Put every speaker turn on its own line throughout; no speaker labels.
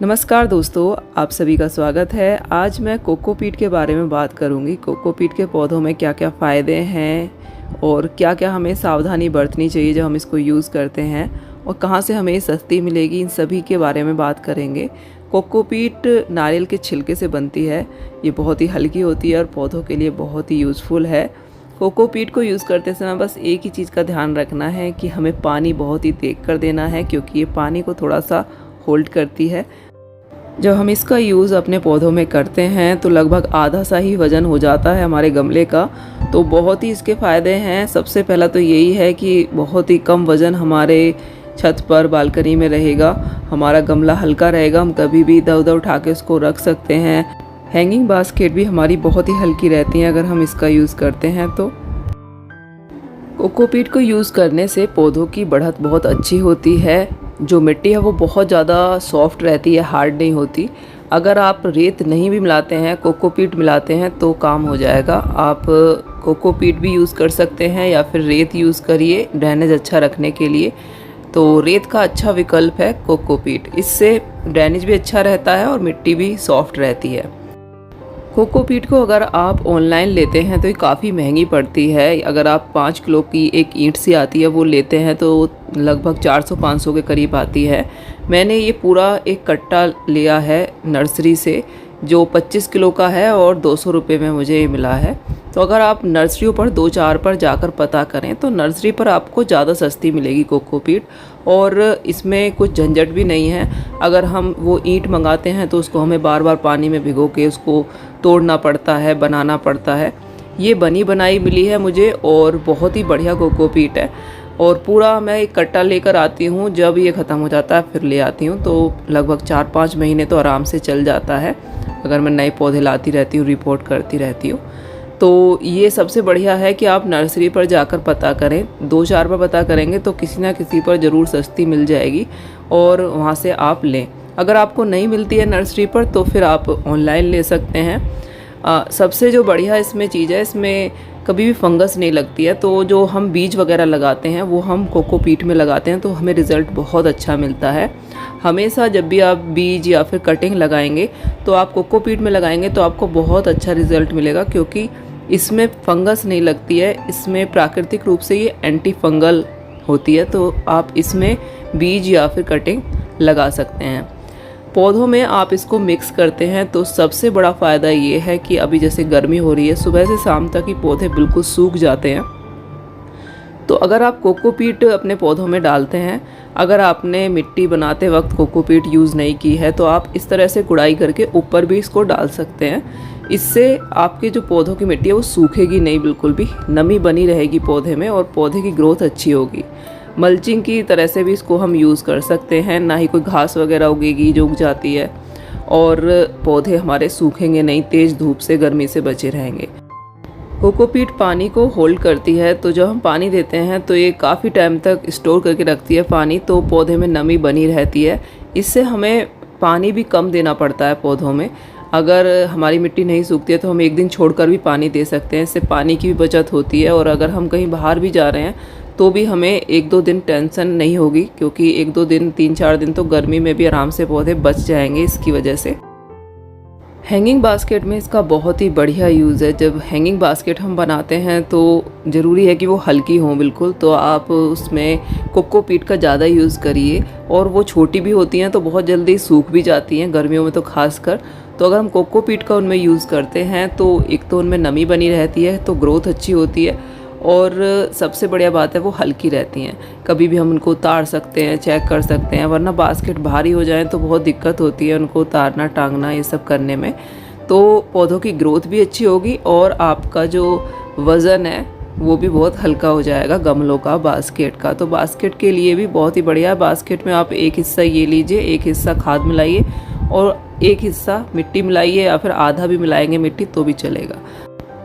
नमस्कार दोस्तों, आप सभी का स्वागत है। आज मैं कोकोपीट के बारे में बात करूंगी। कोकोपीट के पौधों में क्या क्या फ़ायदे हैं और क्या क्या हमें सावधानी बरतनी चाहिए जब हम इसको यूज़ करते हैं और कहाँ से हमें सस्ती मिलेगी, इन सभी के बारे में बात करेंगे। कोकोपीट नारियल के छिलके से बनती है। ये बहुत ही हल्की होती है और पौधों के लिए बहुत ही यूज़फुल है। कोकोपीट को यूज़ करते समय बस एक ही चीज़ का ध्यान रखना है कि हमें पानी बहुत ही देख कर देना है, क्योंकि ये पानी को थोड़ा सा होल्ड करती है। जब हम इसका यूज़ अपने पौधों में करते हैं तो लगभग आधा सा ही वज़न हो जाता है हमारे गमले का। तो बहुत ही इसके फ़ायदे हैं। सबसे पहला तो यही है कि बहुत ही कम वज़न हमारे छत पर बालकनी में रहेगा। हमारा गमला हल्का रहेगा, हम कभी भी इधर उधर उठा के उसको रख सकते हैं। हैंगिंग बास्केट भी हमारी बहुत ही हल्की रहती हैं अगर हम इसका यूज़ करते हैं तो। कोकोपीट को यूज़ करने से पौधों की बढ़त बहुत अच्छी होती है। जो मिट्टी है वो बहुत ज़्यादा सॉफ्ट रहती है, हार्ड नहीं होती। अगर आप रेत नहीं भी मिलाते हैं, कोकोपीट मिलाते हैं तो काम हो जाएगा। आप कोकोपीट भी यूज़ कर सकते हैं या फिर रेत यूज़ करिए ड्रेनेज अच्छा रखने के लिए। तो रेत का अच्छा विकल्प है कोकोपीट। इससे ड्रेनेज भी अच्छा रहता है और मिट्टी भी सॉफ्ट रहती है। कोकोपीट को अगर आप ऑनलाइन लेते हैं तो ये काफ़ी महंगी पड़ती है। अगर आप 5 किलो की एक ईंट सी आती है वो लेते हैं तो लगभग 400-500 के करीब आती है। मैंने ये पूरा एक कट्टा लिया है नर्सरी से, जो 25 किलो का है और 200 रुपये में मुझे ये मिला है। तो अगर आप नर्सरियों पर 2-4 पर जाकर पता करें तो नर्सरी पर आपको ज़्यादा सस्ती मिलेगी कोकोपीट, और इसमें कुछ झंझट भी नहीं है। अगर हम वो ईंट मंगाते हैं तो उसको हमें बार बार पानी में भिगो के उसको तोड़ना पड़ता है, बनाना पड़ता है। ये बनी बनाई मिली है मुझे और बहुत ही बढ़िया कोकोपीट है। और पूरा मैं एक कट्टा लेकर आती हूँ, जब ये ख़त्म हो जाता है फिर ले आती हूँ। तो लगभग 4-5 महीने तो आराम से चल जाता है अगर मैं नए पौधे लाती रहती हूँ, रिपोर्ट करती रहती हूँ। तो ये सबसे बढ़िया है कि आप नर्सरी पर जाकर पता करें। 2-4 पर पता करेंगे तो किसी ना किसी पर ज़रूर सस्ती मिल जाएगी और वहाँ से आप लें। अगर आपको नहीं मिलती है नर्सरी पर तो फिर आप ऑनलाइन ले सकते हैं। सबसे जो बढ़िया इसमें चीज़ है, इसमें कभी भी फंगस नहीं लगती है। तो जो हम बीज वगैरह लगाते हैं वो हम कोकोपीट में लगाते हैं तो हमें रिज़ल्ट बहुत अच्छा मिलता है। हमेशा जब भी आप बीज या फिर कटिंग लगाएंगे तो आप कोकोपीट में लगाएंगे तो आपको बहुत अच्छा रिज़ल्ट मिलेगा, क्योंकि इसमें फंगस नहीं लगती है। इसमें प्राकृतिक रूप से ये एंटी फंगल होती है। तो आप इसमें बीज या फिर कटिंग लगा सकते हैं। पौधों में आप इसको मिक्स करते हैं तो सबसे बड़ा फ़ायदा ये है कि अभी जैसे गर्मी हो रही है, सुबह से शाम तक ही पौधे बिल्कुल सूख जाते हैं। तो अगर आप कोकोपीट अपने पौधों में डालते हैं, अगर आपने मिट्टी बनाते वक्त कोकोपीट यूज़ नहीं की है तो आप इस तरह से गुड़ाई करके ऊपर भी इसको डाल सकते हैं। इससे आपके जो पौधों की मिट्टी है वो सूखेगी नहीं, बिल्कुल भी नमी बनी रहेगी पौधे में और पौधे की ग्रोथ अच्छी होगी। मल्चिंग की तरह से भी इसको हम यूज़ कर सकते हैं। ना ही कोई घास वगैरह उगेगी जो उग जाती है, और पौधे हमारे सूखेंगे नहीं, तेज़ धूप से, गर्मी से बचे रहेंगे। कोकोपीट पानी को होल्ड करती है, तो जब हम पानी देते हैं तो ये काफ़ी टाइम तक स्टोर करके रखती है पानी, तो पौधे में नमी बनी रहती है। इससे हमें पानी भी कम देना पड़ता है पौधों में। अगर हमारी मिट्टी नहीं सूखती है तो हम एक दिन छोड़कर भी पानी दे सकते हैं। इससे पानी की भी बचत होती है। और अगर हम कहीं बाहर भी जा रहे हैं तो भी हमें 1-2 दिन टेंशन नहीं होगी, क्योंकि 1-2 दिन, 3-4 दिन तो गर्मी में भी आराम से पौधे बच जाएंगे इसकी वजह से। हैंगिंग बास्केट में इसका बहुत ही बढ़िया यूज़ है। जब हैंगिंग बास्केट हम बनाते हैं तो ज़रूरी है कि वो हल्की हों बिल्कुल। तो आप उसमें कोकोपीट का ज़्यादा यूज़ करिए, और वो छोटी भी होती हैं तो बहुत जल्दी सूख भी जाती हैं, गर्मियों में तो खासकर। तो अगर हम कोकोपीट का उनमें यूज़ करते हैं तो एक तो उनमें नमी बनी रहती है, तो ग्रोथ अच्छी होती है, और सबसे बढ़िया बात है वो हल्की रहती हैं। कभी भी हम उनको उतार सकते हैं, चेक कर सकते हैं, वरना बास्केट भारी हो जाए तो बहुत दिक्कत होती है उनको उतारना, टांगना, ये सब करने में। तो पौधों की ग्रोथ भी अच्छी होगी और आपका जो वज़न है वो भी बहुत हल्का हो जाएगा गमलों का, बास्केट का। तो बास्केट के लिए भी बहुत ही बढ़िया है। बास्केट में आप एक हिस्सा ये लीजिए, एक हिस्सा खाद मिलाइए और एक हिस्सा मिट्टी मिलाइए, या फिर आधा भी मिलाएंगे मिट्टी तो भी चलेगा।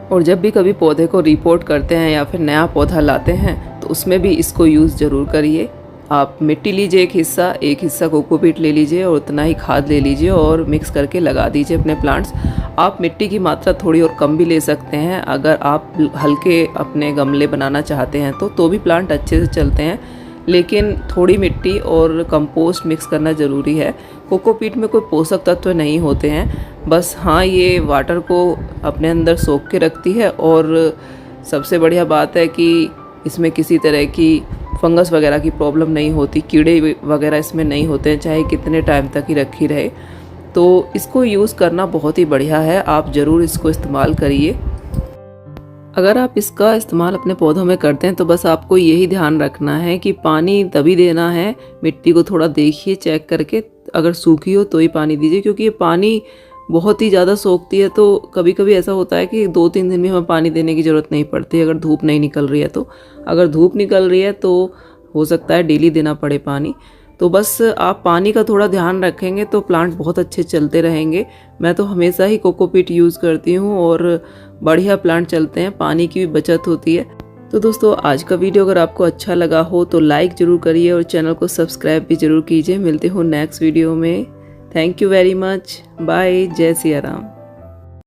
और जब भी कभी पौधे को रिपोर्ट करते हैं या फिर नया पौधा लाते हैं तो उसमें भी इसको यूज़ ज़रूर करिए। आप मिट्टी लीजिए एक हिस्सा कोकोपीट ले लीजिए और उतना ही खाद ले लीजिए और मिक्स करके लगा दीजिए अपने प्लांट्स। आप मिट्टी की मात्रा थोड़ी और कम भी ले सकते हैं अगर आप हल्के अपने गमले बनाना चाहते हैं तो भी प्लांट अच्छे से चलते हैं। लेकिन थोड़ी मिट्टी और कंपोस्ट मिक्स करना ज़रूरी है। कोकोपीट में कोई पोषक तत्व नहीं होते हैं, बस हाँ ये वाटर को अपने अंदर सोख के रखती है। और सबसे बढ़िया बात है कि इसमें किसी तरह की फंगस वगैरह की प्रॉब्लम नहीं होती, कीड़े वगैरह इसमें नहीं होते हैं, चाहे कितने टाइम तक ही रखी रहे। तो इसको यूज़ करना बहुत ही बढ़िया है, आप ज़रूर इसको इस्तेमाल करिए। अगर आप इसका इस्तेमाल अपने पौधों में करते हैं तो बस आपको यही ध्यान रखना है कि पानी तभी देना है, मिट्टी को थोड़ा देखिए चेक करके, अगर सूखी हो तो ही पानी दीजिए, क्योंकि ये पानी बहुत ही ज़्यादा सोखती है। तो कभी कभी ऐसा होता है कि 2-3 दिन में हमें पानी देने की ज़रूरत नहीं पड़ती अगर धूप नहीं निकल रही है। तो अगर धूप निकल रही है तो हो सकता है डेली देना पड़े पानी। तो बस आप पानी का थोड़ा ध्यान रखेंगे तो प्लांट बहुत अच्छे चलते रहेंगे। मैं तो हमेशा ही कोकोपीट यूज़ करती हूँ और बढ़िया प्लांट चलते हैं, पानी की भी बचत होती है। तो दोस्तों आज का वीडियो अगर आपको अच्छा लगा हो तो लाइक ज़रूर करिए और चैनल को सब्सक्राइब भी ज़रूर कीजिए। मिलते हो नेक्स्ट वीडियो में। Thank you very much. Bye. जय सिया राम।